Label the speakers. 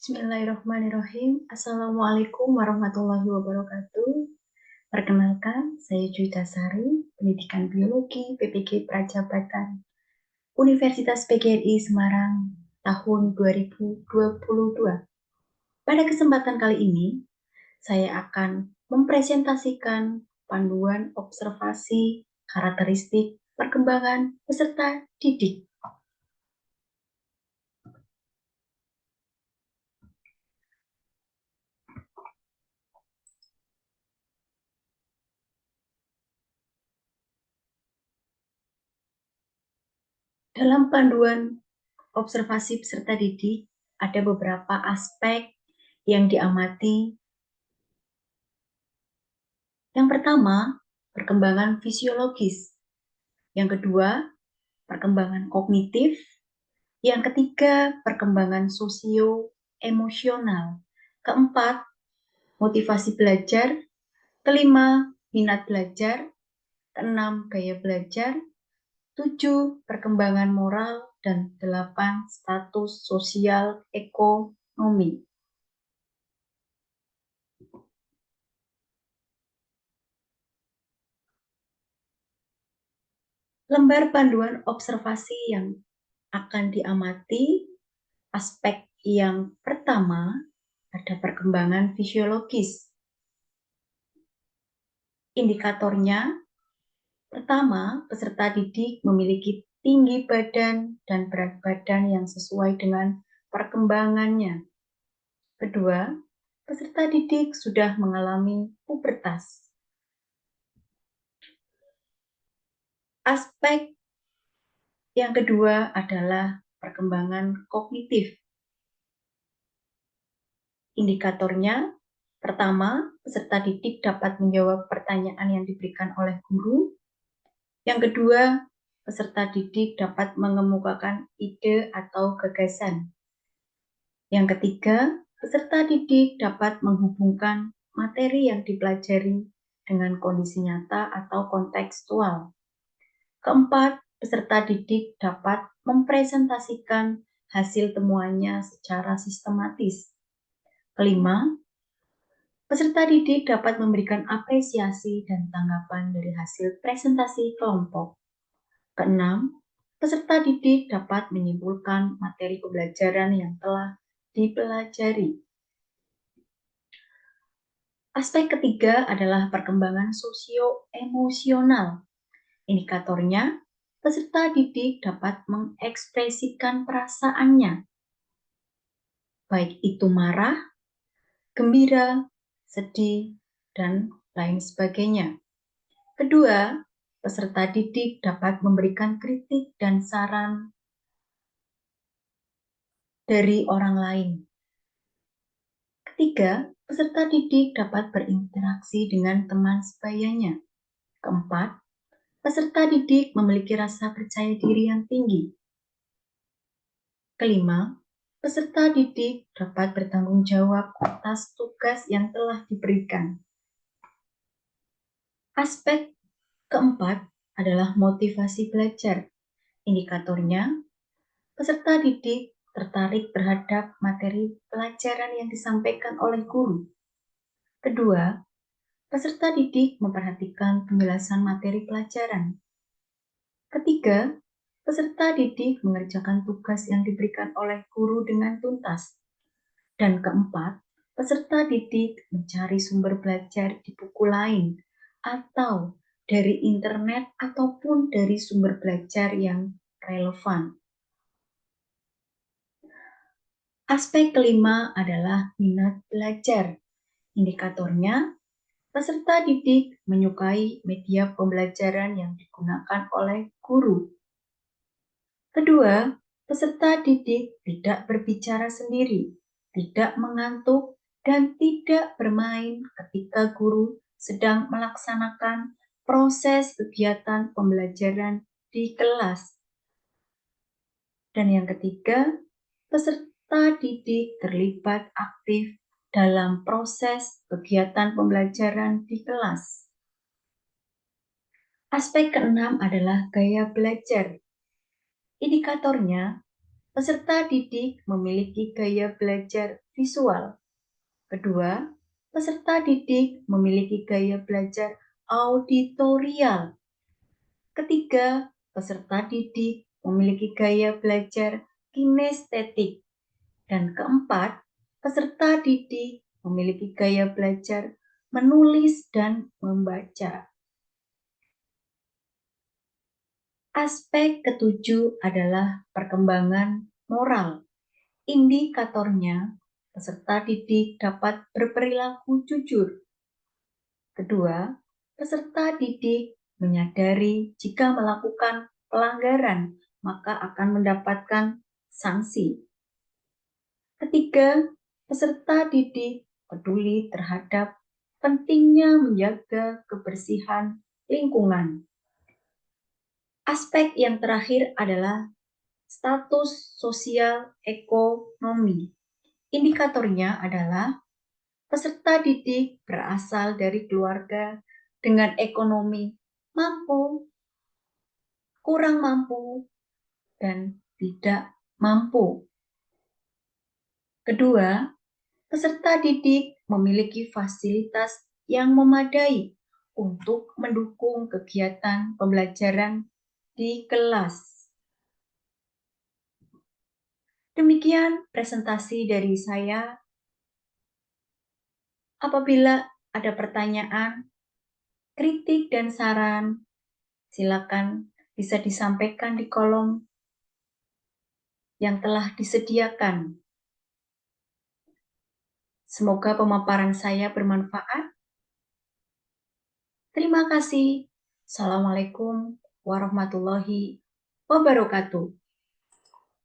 Speaker 1: Bismillahirrahmanirrahim. Assalamualaikum warahmatullahi wabarakatuh. Perkenalkan, saya Juwita Sari, Pendidikan Biologi PPG Prajabatan Universitas PGRI Semarang tahun 2022. Pada kesempatan kali ini, saya akan mempresentasikan panduan observasi karakteristik perkembangan peserta didik. Dalam panduan observasi peserta didik, ada beberapa aspek yang diamati. Yang pertama, perkembangan fisiologis. Yang kedua, perkembangan kognitif. Yang ketiga, perkembangan sosio-emosional. Keempat, motivasi belajar. Kelima, minat belajar. Keenam, gaya belajar. 7, perkembangan moral. Dan 8, status sosial ekonomi. Lembar panduan observasi yang akan diamati, aspek yang pertama ada perkembangan fisiologis. Indikatornya, pertama, peserta didik memiliki tinggi badan dan berat badan yang sesuai dengan perkembangannya. Kedua, peserta didik sudah mengalami pubertas. Aspek yang kedua adalah perkembangan kognitif. Indikatornya, pertama, peserta didik dapat menjawab pertanyaan yang diberikan oleh guru. Yang kedua, peserta didik dapat mengemukakan ide atau gagasan. Yang ketiga, peserta didik dapat menghubungkan materi yang dipelajari dengan kondisi nyata atau kontekstual. Keempat, peserta didik dapat mempresentasikan hasil temuannya secara sistematis. Kelima, peserta didik dapat memberikan apresiasi dan tanggapan dari hasil presentasi kelompok. Keenam, peserta didik dapat menyimpulkan materi pembelajaran yang telah dipelajari. Aspek ketiga adalah perkembangan sosio-emosional. Indikatornya, peserta didik dapat mengekspresikan perasaannya, baik itu marah, gembira, sedih, dan lain sebagainya. Kedua, peserta didik dapat memberikan kritik dan saran dari orang lain. Ketiga, peserta didik dapat berinteraksi dengan teman sebayanya. Keempat, peserta didik memiliki rasa percaya diri yang tinggi. Kelima, peserta didik dapat bertanggung jawab atas tugas yang telah diberikan. Aspek keempat adalah motivasi belajar. Indikatornya, peserta didik tertarik terhadap materi pelajaran yang disampaikan oleh guru. Kedua, peserta didik memperhatikan penjelasan materi pelajaran. Ketiga, peserta didik mengerjakan tugas yang diberikan oleh guru dengan tuntas. Dan keempat, peserta didik mencari sumber belajar di buku lain atau dari internet ataupun dari sumber belajar yang relevan. Aspek kelima adalah minat belajar. Indikatornya, peserta didik menyukai media pembelajaran yang digunakan oleh guru. Kedua, peserta didik tidak berbicara sendiri, tidak mengantuk, dan tidak bermain ketika guru sedang melaksanakan proses kegiatan pembelajaran di kelas. Dan yang ketiga, peserta didik terlibat aktif dalam proses kegiatan pembelajaran di kelas. Aspek keenam adalah gaya belajar. Indikatornya, peserta didik memiliki gaya belajar visual. Kedua, peserta didik memiliki gaya belajar auditorial. Ketiga, peserta didik memiliki gaya belajar kinestetik. Dan keempat, peserta didik memiliki gaya belajar menulis dan membaca. Aspek ketujuh adalah perkembangan moral. Indikatornya, peserta didik dapat berperilaku jujur. Kedua, peserta didik menyadari jika melakukan pelanggaran, maka akan mendapatkan sanksi. Ketiga, peserta didik peduli terhadap pentingnya menjaga kebersihan lingkungan. Aspek yang terakhir adalah status sosial ekonomi. Indikatornya adalah peserta didik berasal dari keluarga dengan ekonomi mampu, kurang mampu, dan tidak mampu. Kedua, peserta didik memiliki fasilitas yang memadai untuk mendukung kegiatan pembelajaran di kelas. Demikian presentasi dari saya. Apabila ada pertanyaan, kritik, dan saran, silakan bisa disampaikan di kolom yang telah disediakan. Semoga pemaparan saya bermanfaat. Terima kasih. Assalamualaikum warahmatullahi wabarakatuh.